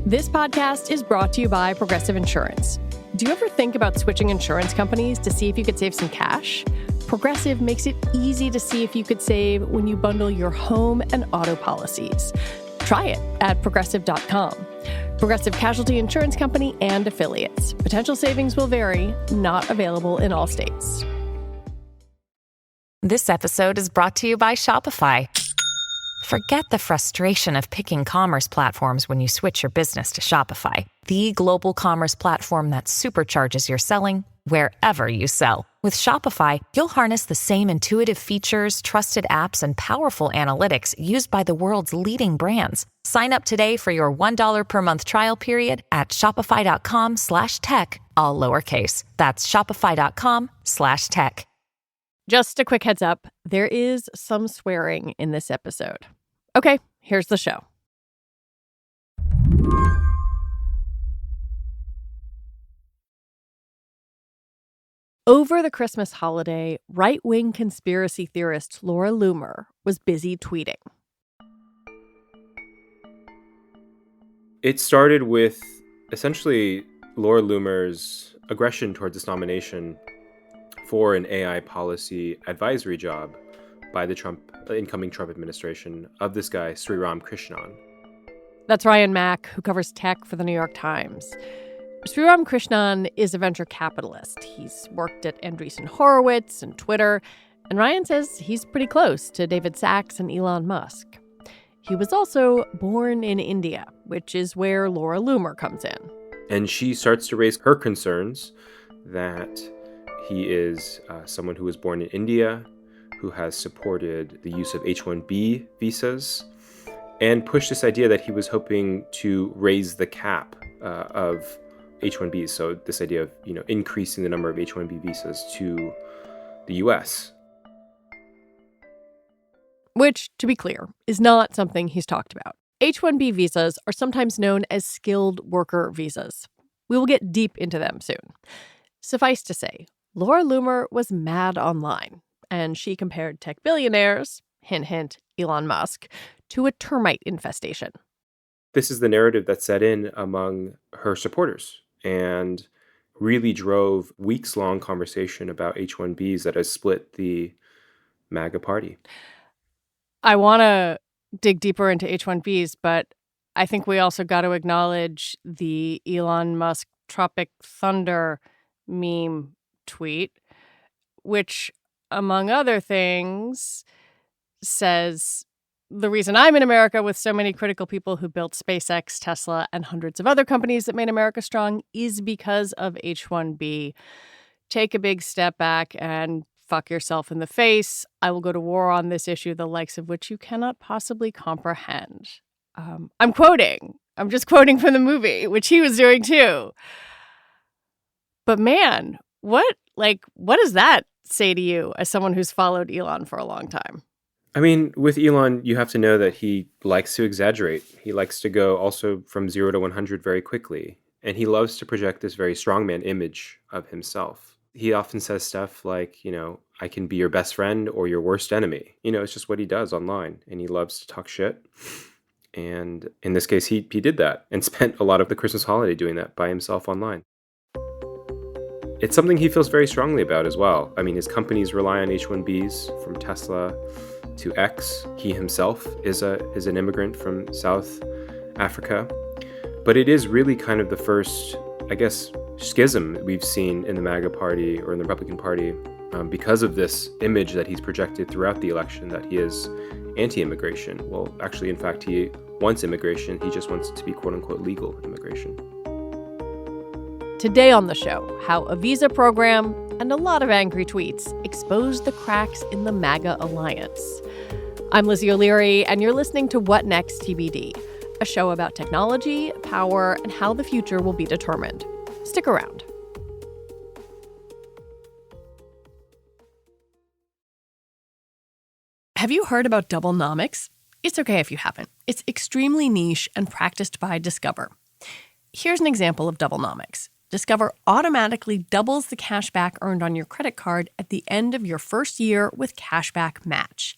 This podcast is brought to you by Progressive Insurance. Do you ever think about switching insurance companies to see if you could save some cash? Progressive makes it easy to see if you could save when you bundle your home and auto policies. Try it at Progressive.com. Progressive Casualty Insurance Company and Affiliates. Potential savings will vary. Not available in all states. This episode is brought to you by Shopify. Forget the frustration of picking commerce platforms when you switch your business to Shopify, the global commerce platform that supercharges your selling wherever you sell. With Shopify, you'll harness the same intuitive features, trusted apps, and powerful analytics used by the world's leading brands. Sign up today for your $1 per month trial period at shopify.com/tech, all lowercase. That's shopify.com/tech. Just a quick heads up, there is some swearing in this episode. Okay, here's the show. Over the Christmas holiday, right-wing conspiracy theorist Laura Loomer was busy tweeting. It started with essentially Laura Loomer's aggression towards this nomination for an AI policy advisory job by the incoming Trump administration of this guy, Sriram Krishnan. That's Ryan Mack, who covers tech for the New York Times. Sriram Krishnan is a venture capitalist. He's worked at Andreessen Horowitz and Twitter, and Ryan says he's pretty close to David Sacks and Elon Musk. He was also born in India, which is where Laura Loomer comes in. And she starts to raise her concerns that he is someone who was born in India, who has supported the use of H-1B visas, and pushed this idea that he was hoping to raise the cap of H-1Bs. So this idea of, increasing the number of H-1B visas to the U.S. Which, to be clear, is not something he's talked about. H-1B visas are sometimes known as skilled worker visas. We will get deep into them soon. Suffice to say, Laura Loomer was mad online, and she compared tech billionaires, hint, hint, Elon Musk, to a termite infestation. This is the narrative that set in among her supporters and really drove weeks-long conversation about H-1Bs that has split the MAGA party. I want to dig deeper into H-1Bs, but I think we also got to acknowledge the Elon Musk Tropic Thunder meme tweet, which, among other things, says, the reason I'm in America with so many critical people who built SpaceX, Tesla, and hundreds of other companies that made America strong is because of H-1B. Take a big step back and fuck yourself in the face. I will go to war on this issue, the likes of which you cannot possibly comprehend. I'm just quoting from the movie, which he was doing too. But man, what does that say to you as someone who's followed Elon for a long time? I mean, with Elon, you have to know that he likes to exaggerate. He likes to go also from 0 to 100 very quickly. And he loves to project this very strongman image of himself. He often says stuff like, I can be your best friend or your worst enemy. It's just what he does online. And he loves to talk shit. And in this case, he did that and spent a lot of the Christmas holiday doing that by himself online. It's something he feels very strongly about as well. I mean, his companies rely on H-1Bs, from Tesla to X. He himself is an immigrant from South Africa. But it is really kind of the first, schism we've seen in the MAGA party or in the Republican Party because of this image that he's projected throughout the election that he is anti-immigration. Well, actually, in fact, he wants immigration. He just wants it to be quote-unquote legal immigration. Today on the show, how a visa program and a lot of angry tweets exposed the cracks in the MAGA alliance. I'm Lizzie O'Leary, and you're listening to What Next TBD, a show about technology, power, and how the future will be determined. Stick around. Have you heard about doublenomics? It's okay if you haven't. It's extremely niche and practiced by Discover. Here's an example of doublenomics. Discover automatically doubles the cash back earned on your credit card at the end of your first year with Cashback Match.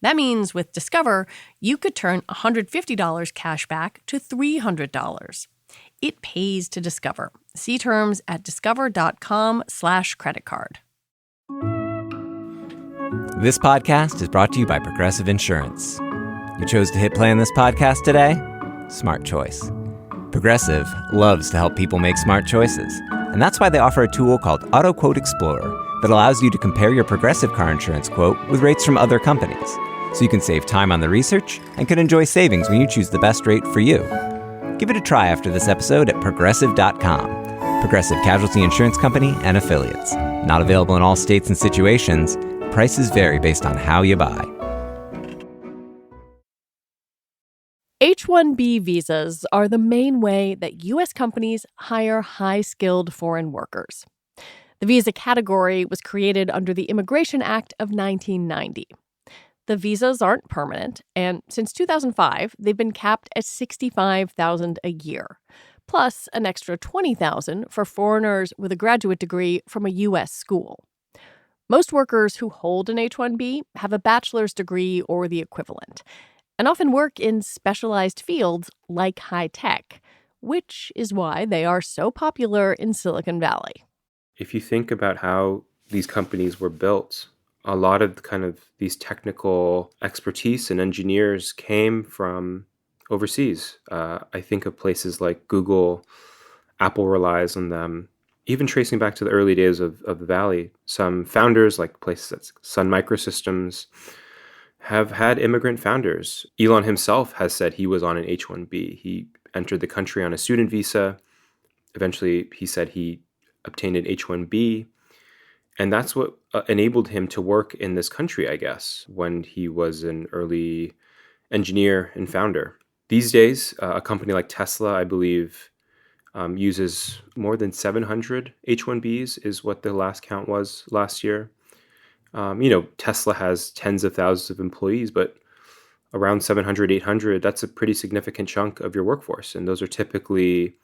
That means with Discover, you could turn $150 cash back to $300. It pays to Discover. See terms at discover.com/creditcard. This podcast is brought to you by Progressive Insurance. You chose to hit play on this podcast today? Smart choice. Progressive loves to help people make smart choices. And that's why they offer a tool called Auto Quote Explorer that allows you to compare your Progressive car insurance quote with rates from other companies. So you can save time on the research and can enjoy savings when you choose the best rate for you. Give it a try after this episode at Progressive.com. Progressive Casualty Insurance Company and Affiliates. Not available in all states and situations. Prices vary based on how you buy. H-1B visas are the main way that U.S. companies hire high-skilled foreign workers. The visa category was created under the Immigration Act of 1990. The visas aren't permanent, and since 2005, they've been capped at $65,000 a year, plus an extra $20,000 for foreigners with a graduate degree from a U.S. school. Most workers who hold an H-1B have a bachelor's degree or the equivalent, and often work in specialized fields like high tech, which is why they are so popular in Silicon Valley. If you think about how these companies were built, a lot of kind of these technical expertise and engineers came from overseas. I think of places like Google, Apple relies on them. Even tracing back to the early days of the Valley, some founders, like places like Sun Microsystems, have had immigrant founders. Elon himself has said he was on an H-1B. He entered the country on a student visa. Eventually, he said he obtained an H-1B. And that's what enabled him to work in this country, I guess, when he was an early engineer and founder. These days, a company like Tesla, I believe, uses more than 700 H-1Bs is what the last count was last year. Tesla has tens of thousands of employees, but around 700, 800, that's a pretty significant chunk of your workforce. And those are typically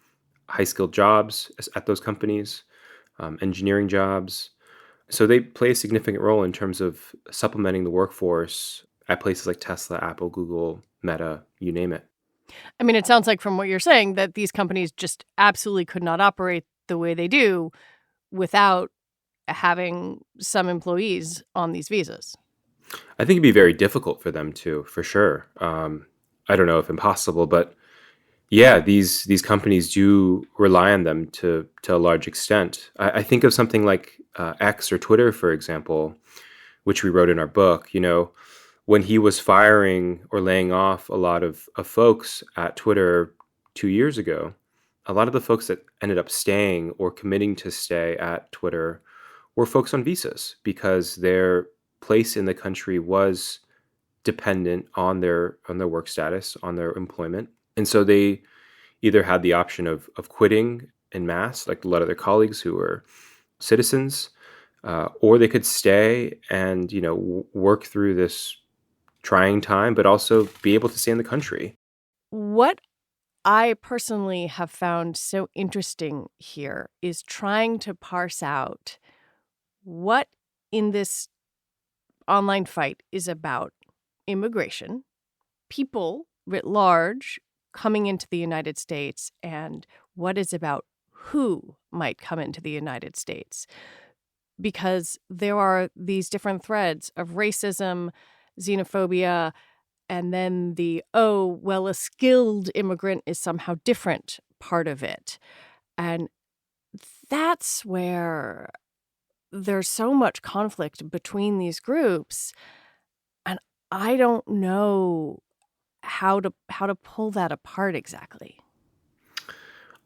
high-skilled jobs at those companies, engineering jobs. So they play a significant role in terms of supplementing the workforce at places like Tesla, Apple, Google, Meta, you name it. I mean, it sounds like from what you're saying that these companies just absolutely could not operate the way they do without having some employees on these visas. I think it'd be very difficult for them to, for sure. I don't know if impossible, but yeah, these companies do rely on them to a large extent. I think of something like X or Twitter, for example, which we wrote in our book. When he was firing or laying off a lot of folks at Twitter 2 years ago, a lot of the folks that ended up staying or committing to stay at Twitter were folks on visas because their place in the country was dependent on their work status, on their employment. And so they either had the option of quitting en masse, like a lot of their colleagues who were citizens, or they could stay and, work through this trying time, but also be able to stay in the country. What I personally have found so interesting here is trying to parse out what in this online fight is about immigration, people writ large coming into the United States, and what is about who might come into the United States. Because there are these different threads of racism, xenophobia, and then a skilled immigrant is somehow different part of it. And that's where there's so much conflict between these groups. And I don't know how to pull that apart exactly.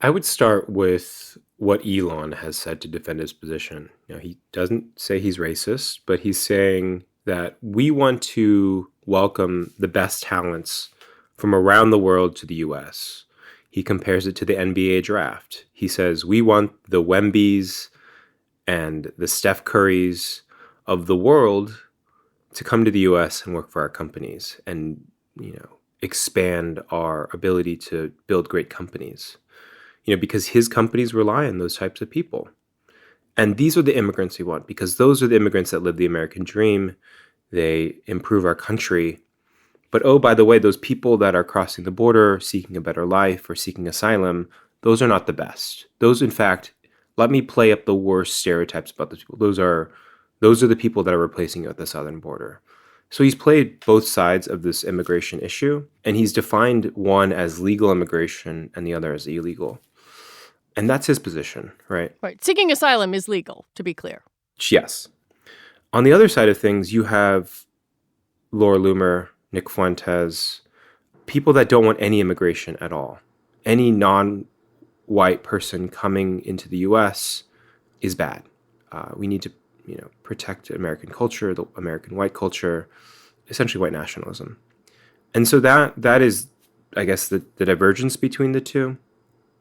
I would start with what Elon has said to defend his position. He doesn't say he's racist, but he's saying that we want to welcome the best talents from around the world to the U.S. He compares it to the NBA draft. He says, we want the Wembys and the Steph Currys of the world to come to the U.S. and work for our companies and, expand our ability to build great companies. Because his companies rely on those types of people. And these are the immigrants we want, because those are the immigrants that live the American dream. they improve our country. But oh, by the way, those people that are crossing the border, seeking a better life or seeking asylum, those are not the best. Those, in fact, let me play up the worst stereotypes about those people. Those are the people that are replacing you at the southern border. So he's played both sides of this immigration issue, and he's defined one as legal immigration and the other as illegal. And that's his position, right? Right. Seeking asylum is legal, to be clear. Yes. On the other side of things, you have Laura Loomer, Nick Fuentes, people that don't want any immigration at all. Any non-white person coming into the U.S. is bad. We need to, protect American culture, the American white culture, essentially white nationalism. And so that is, I guess, the divergence between the two.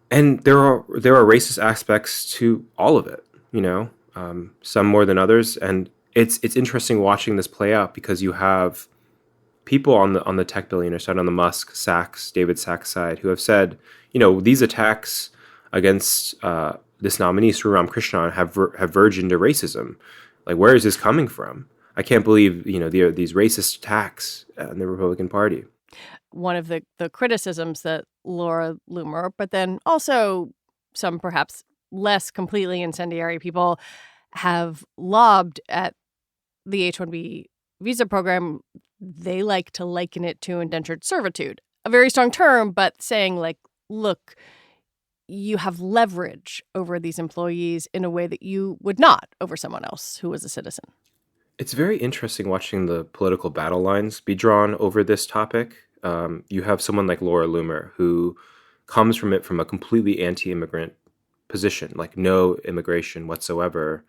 And there are racist aspects to all of it, some more than others. And it's interesting watching this play out because you have people on the tech billionaire side, on the Musk, David Sachs side, who have said, these attacks against this nominee, Sri Ramakrishnan, have verged into racism. Like, where is this coming from? I can't believe, these racist attacks in the Republican Party. One of the criticisms that Laura Loomer, but then also some perhaps less completely incendiary people have lobbed at the H-1B visa program, they like to liken it to indentured servitude. A very strong term, but saying like, look, you have leverage over these employees in a way that you would not over someone else who was a citizen. It's very interesting watching the political battle lines be drawn over this topic. You have someone like Laura Loomer who comes from a completely anti-immigrant position, like no immigration whatsoever.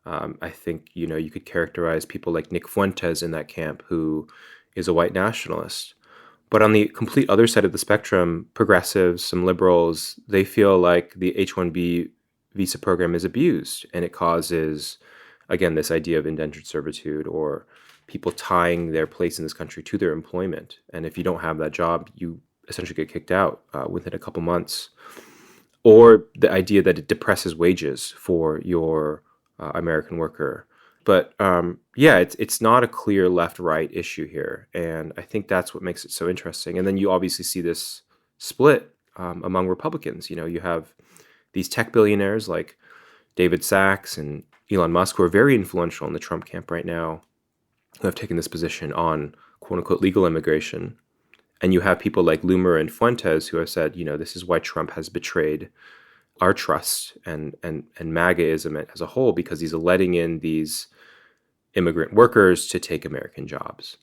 I think, you could characterize people like Nick Fuentes in that camp, who is a white nationalist. But on the complete other side of the spectrum, progressives, some liberals, they feel like the H-1B visa program is abused and it causes, again, this idea of indentured servitude or people tying their place in this country to their employment. And if you don't have that job, you essentially get kicked out within a couple months. Or the idea that it depresses wages for your American worker. But it's not a clear left-right issue here. And I think that's what makes it so interesting. And then you obviously see this split among Republicans. You have these tech billionaires like David Sachs and Elon Musk, who are very influential in the Trump camp right now, who have taken this position on quote-unquote legal immigration. And you have people like Loomer and Fuentes who have said, this is why Trump has betrayed our trust and MAGAism as a whole, because he's letting in these immigrant workers to take American jobs.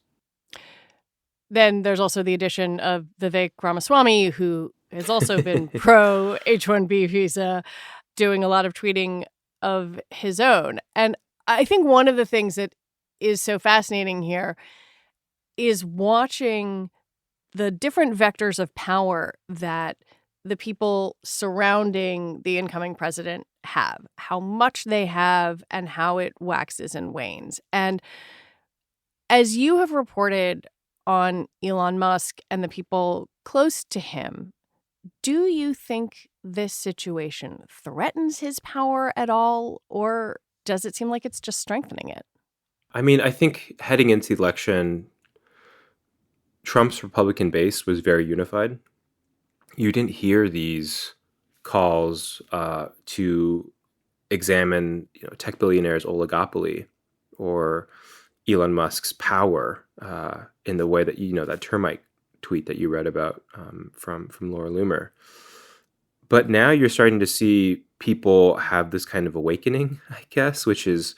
Then there's also the addition of Vivek Ramaswamy, who has also been pro H-1B visa, doing a lot of tweeting of his own. And I think one of the things that is so fascinating here is watching the different vectors of power that the people surrounding the incoming president have, how much they have and how it waxes and wanes. And as you have reported on Elon Musk and the people close to him, do you think this situation threatens his power at all, or does it seem like it's just strengthening it? I mean, I think heading into the election, Trump's Republican base was very unified. You didn't hear these calls to examine, tech billionaires' oligopoly or Elon Musk's power in the way that that termite tweet that you read about from Laura Loomer. But now you're starting to see people have this kind of awakening, I guess, which is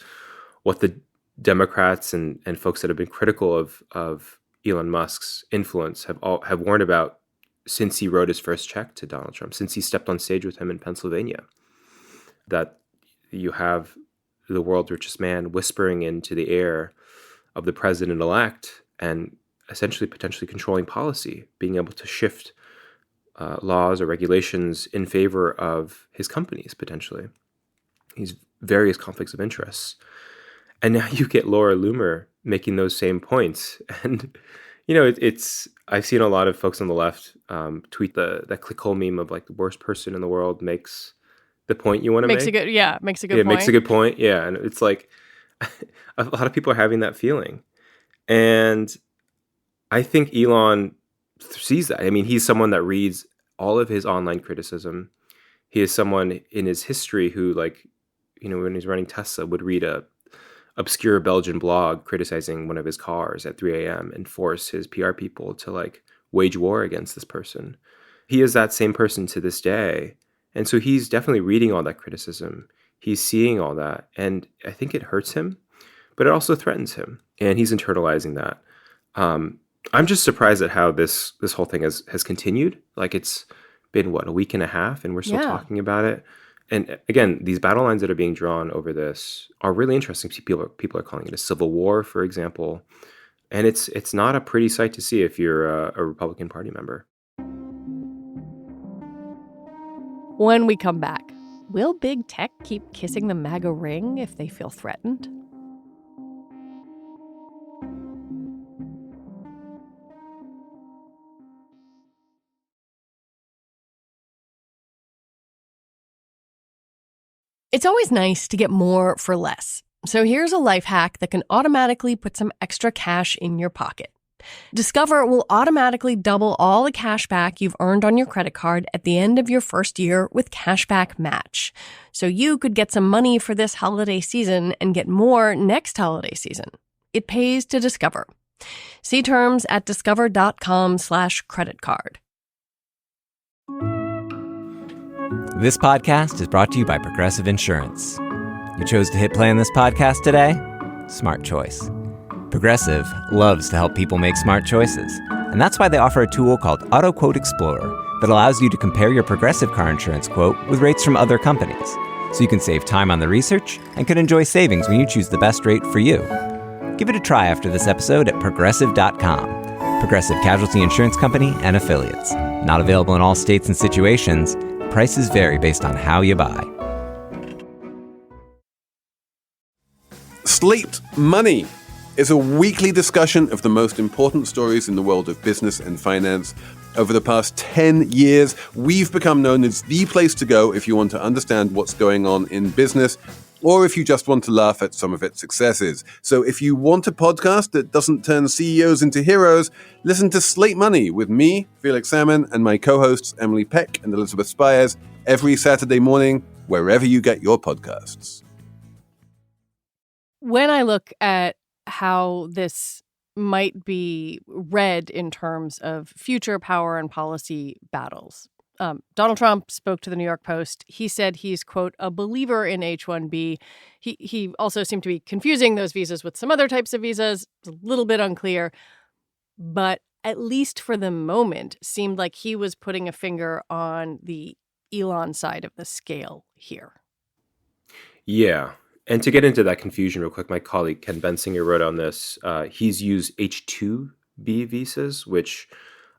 what the Democrats and folks that have been critical of Elon Musk's influence have warned about since he wrote his first check to Donald Trump, since he stepped on stage with him in Pennsylvania, that you have the world's richest man whispering into the ear of the president-elect and essentially potentially controlling policy, being able to shift laws or regulations in favor of his companies, potentially. He's various conflicts of interest. And now you get Laura Loomer making those same points. And, I've seen a lot of folks on the left tweet that clickhole meme of like the worst person in the world makes the point you want to make. Makes a good point. Makes a good point. Yeah. And it's like a lot of people are having that feeling. And I think Elon sees that. I mean, he's someone that reads all of his online criticism. He is someone in his history who, like, when he's running Tesla, would read a obscure Belgian blog criticizing one of his cars at 3 a.m. and force his PR people to like wage war against this person. He is that same person to this day. And so he's definitely reading all that criticism. He's seeing all that. And I think it hurts him, but it also threatens him. And he's internalizing that. I'm just surprised at how this whole thing has continued. Like, it's been, a week and a half, and we're still talking about it. And again, these battle lines that are being drawn over this are really interesting. People are calling it a civil war, for example. And it's not a pretty sight to see if you're a Republican Party member. When we come back, will big tech keep kissing the MAGA ring if they feel threatened? It's always nice to get more for less. So here's a life hack that can automatically put some extra cash in your pocket. Discover will automatically double all the cash back you've earned on your credit card at the end of your first year with Cashback Match. So you could get some money for this holiday season and get more next holiday season. It pays to Discover. See terms at discover.com/creditcard. This podcast is brought to you by Progressive Insurance. You chose to hit play on this podcast today? Smart choice. Progressive loves to help people make smart choices. And that's why they offer a tool called Auto Quote Explorer that allows you to compare your Progressive car insurance quote with rates from other companies. So you can save time on the research and can enjoy savings when you choose the best rate for you. Give it a try after this episode at Progressive.com. Progressive Casualty Insurance Company and Affiliates. Not available in all states and situations. Prices vary based on how you buy. Slate Money is a weekly discussion of the most important stories in the world of business and finance. Over the past 10 years, we've become known as the place to go if you want to understand what's going on in business, or if you just want to laugh at some of its successes. So if you want a podcast that doesn't turn CEOs into heroes, listen to Slate Money with me, Felix Salmon, and my co-hosts Emily Peck and Elizabeth Spires every Saturday morning, wherever you get your podcasts. When I look at how this might be read in terms of future power and policy battles, Donald Trump spoke to the New York Post. He said he's, quote, a believer in H-1B. He also seemed to be confusing those visas with some other types of visas. It's a little bit unclear. But at least for the moment, seemed like he was putting a finger on the Elon side of the scale here. Yeah. And to get into that confusion real quick, my colleague Ken Bensinger wrote on this. He's used H-2B visas, which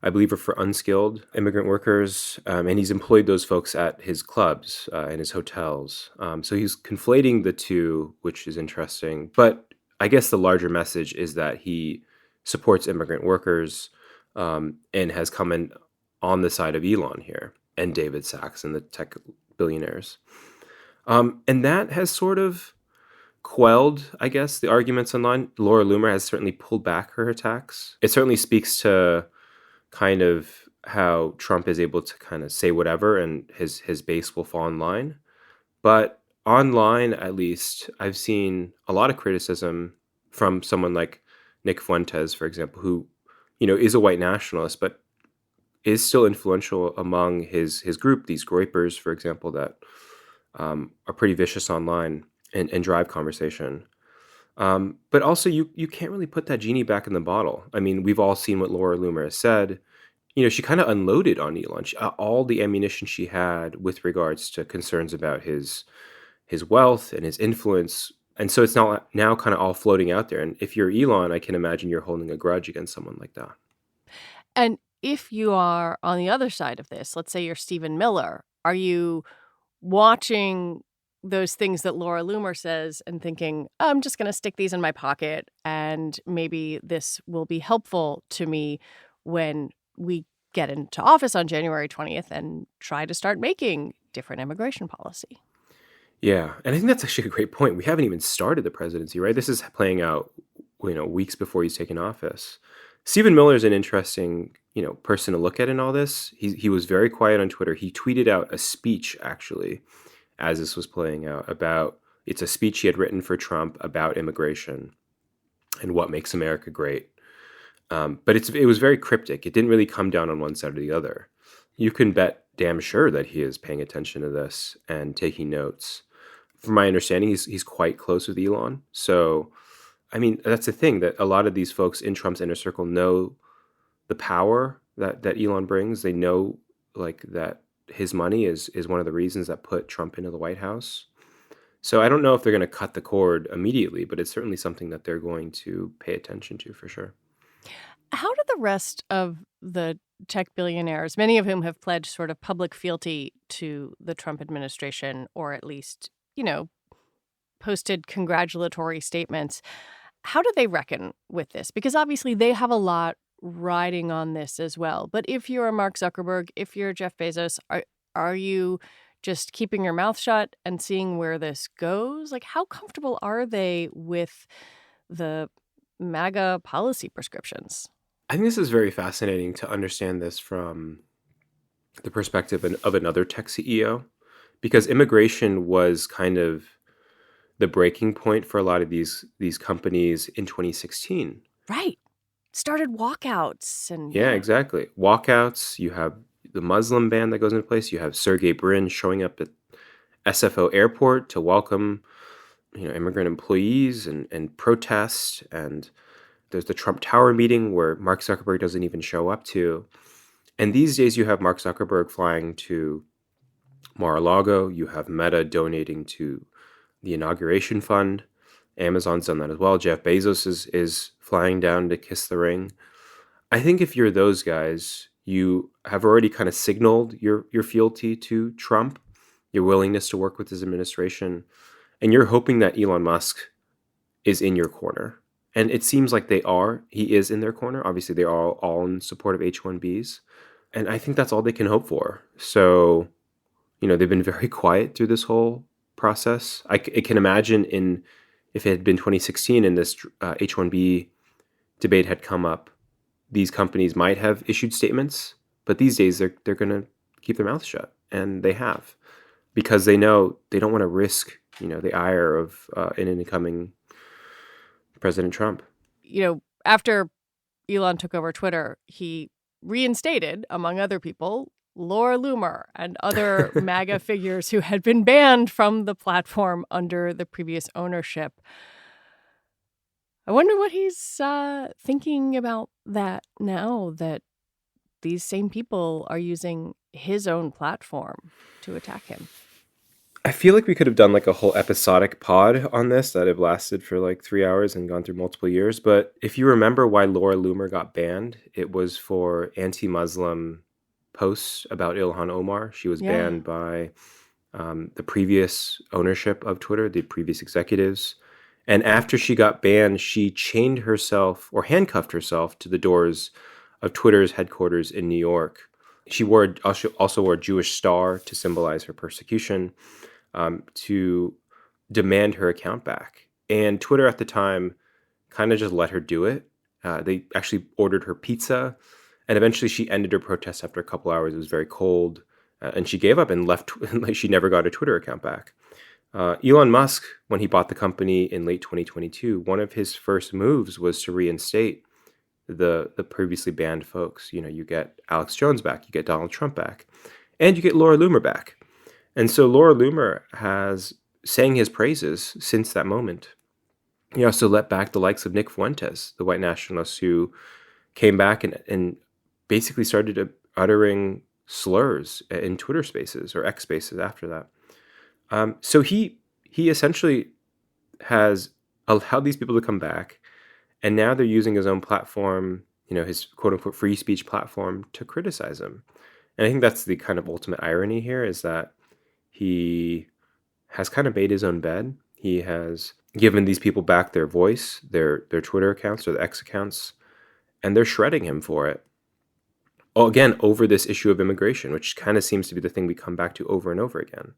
I believe are for unskilled immigrant workers. And he's employed those folks at his clubs and his hotels. So he's conflating the two, which is interesting. But I guess the larger message is that he supports immigrant workers and has come in on the side of Elon here and David Sachs and the tech billionaires. And that has sort of quelled, I guess, the arguments online. Laura Loomer has certainly pulled back her attacks. It certainly speaks to kind of how Trump is able to kind of say whatever and his base will fall in line. But online, at least, I've seen a lot of criticism from someone like Nick Fuentes, for example, who, is a white nationalist, but is still influential among his group, these Groypers, for example, that are pretty vicious online and drive conversation. But also, you can't really put that genie back in the bottle. I mean, we've all seen what Laura Loomer has said. She kind of unloaded on Elon. All the ammunition she had with regards to concerns about his wealth and his influence. And so it's now kind of all floating out there. And if you're Elon, I can imagine you're holding a grudge against someone like that. And if you are on the other side of this, let's say you're Stephen Miller, are you watching those things that Laura Loomer says and thinking, I'm just going to stick these in my pocket and maybe this will be helpful to me when we get into office on January 20th and try to start making different immigration policy? Yeah. And I think that's actually a great point. We haven't even started the presidency, right? This is playing out weeks before he's taken office. Stephen Miller is an interesting, person to look at in all this. He was very quiet on Twitter. He tweeted out a speech, actually, as this was playing out, it's a speech he had written for Trump about immigration and what makes America great. But it was very cryptic. It didn't really come down on one side or the other. You can bet damn sure that he is paying attention to this and taking notes. From my understanding, he's quite close with Elon. So, I mean, that's the thing, that a lot of these folks in Trump's inner circle know the power that Elon brings. They know that his money is one of the reasons that put Trump into the White House. So I don't know if they're going to cut the cord immediately, but it's certainly something that they're going to pay attention to for sure. How do the rest of the tech billionaires, many of whom have pledged sort of public fealty to the Trump administration, or at least, posted congratulatory statements, how do they reckon with this? Because obviously they have a lot riding on this as well. But if you're a Mark Zuckerberg, if you're Jeff Bezos, are you just keeping your mouth shut and seeing where this goes? Like, how comfortable are they with the MAGA policy prescriptions? I think this is very fascinating to understand this from the perspective of another tech CEO, because immigration was kind of the breaking point for a lot of these companies in 2016. Right. Started walkouts and Yeah, exactly. Walkouts. You have the Muslim ban that goes into place. You have Sergey Brin showing up at SFO airport to welcome, immigrant employees and protest. And there's the Trump Tower meeting where Mark Zuckerberg doesn't even show up to. And these days you have Mark Zuckerberg flying to Mar-a-Lago. You have Meta donating to the inauguration fund. Amazon's done that as well. Jeff Bezos is flying down to kiss the ring. I think if you're those guys, you have already kind of signaled your fealty to Trump, your willingness to work with his administration, and you're hoping that Elon Musk is in your corner. And it seems like they are. He is in their corner. Obviously, they're all in support of H-1Bs. And I think that's all they can hope for. So, they've been very quiet through this whole process. I can imagine if it had been 2016 and this H-1B debate had come up, these companies might have issued statements. But these days, they're going to keep their mouths shut. And they have. Because they know they don't want to risk, the ire of an incoming President Trump. After Elon took over Twitter, he reinstated, among other people, Laura Loomer and other MAGA figures who had been banned from the platform under the previous ownership. I wonder what he's thinking about that now that these same people are using his own platform to attack him. I feel like we could have done a whole episodic pod on this that have lasted for 3 hours and gone through multiple years. But if you remember why Laura Loomer got banned, it was for anti-Muslim posts about Ilhan Omar. She was banned by the previous ownership of Twitter, the previous executives. And after she got banned, she chained herself or handcuffed herself to the doors of Twitter's headquarters in New York. She also wore a Jewish star to symbolize her persecution, to demand her account back. And Twitter at the time kind of just let her do it. They actually ordered her pizza. And eventually she ended her protest after a couple hours. It was very cold. And she gave up and left. She never got her Twitter account back. Elon Musk, when he bought the company in late 2022, one of his first moves was to reinstate the previously banned folks. You get Alex Jones back, you get Donald Trump back, and you get Laura Loomer back. And so Laura Loomer has sang his praises since that moment. He also let back the likes of Nick Fuentes, the white nationalist who came back and basically started uttering slurs in Twitter spaces or X spaces after that. So he essentially has allowed these people to come back, and now they're using his own platform, his quote unquote free speech platform, to criticize him. And I think that's the kind of ultimate irony here, is that he has kind of made his own bed. He has given these people back their voice, their Twitter accounts or the X accounts, and they're shredding him for it. Again, over this issue of immigration, which kind of seems to be the thing we come back to over and over again.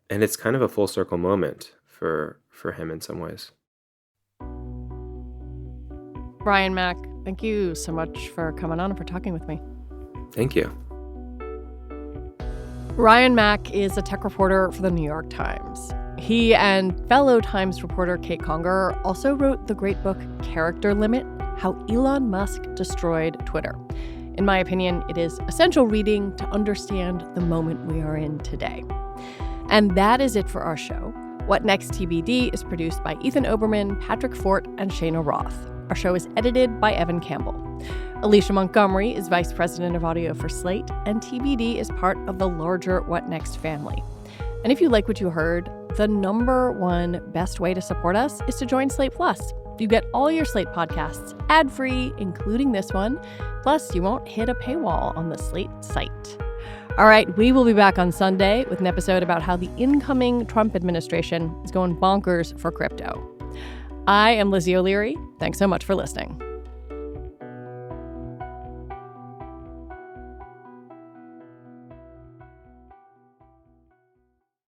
And it's kind of a full circle moment for him in some ways. Brian Mack, thank you so much for coming on and for talking with me. Thank you. Ryan Mack is a tech reporter for the New York Times. He and fellow Times reporter Kate Conger also wrote the great book Character Limit: How Elon Musk Destroyed Twitter. In my opinion, it is essential reading to understand the moment we are in today. And that is it for our show. What Next TBD is produced by Ethan Oberman, Patrick Fort, and Cheyna Roth. Our show is edited by Evan Campbell. Alicia Montgomery is Vice President of Audio for Slate, and TBD is part of the larger What Next family. And if you like what you heard, the number one best way to support us is to join Slate Plus. You get all your Slate podcasts ad-free, including this one. Plus, you won't hit a paywall on the Slate site. All right, we will be back on Sunday with an episode about how the incoming Trump administration is going bonkers for crypto. I am Lizzie O'Leary. Thanks so much for listening.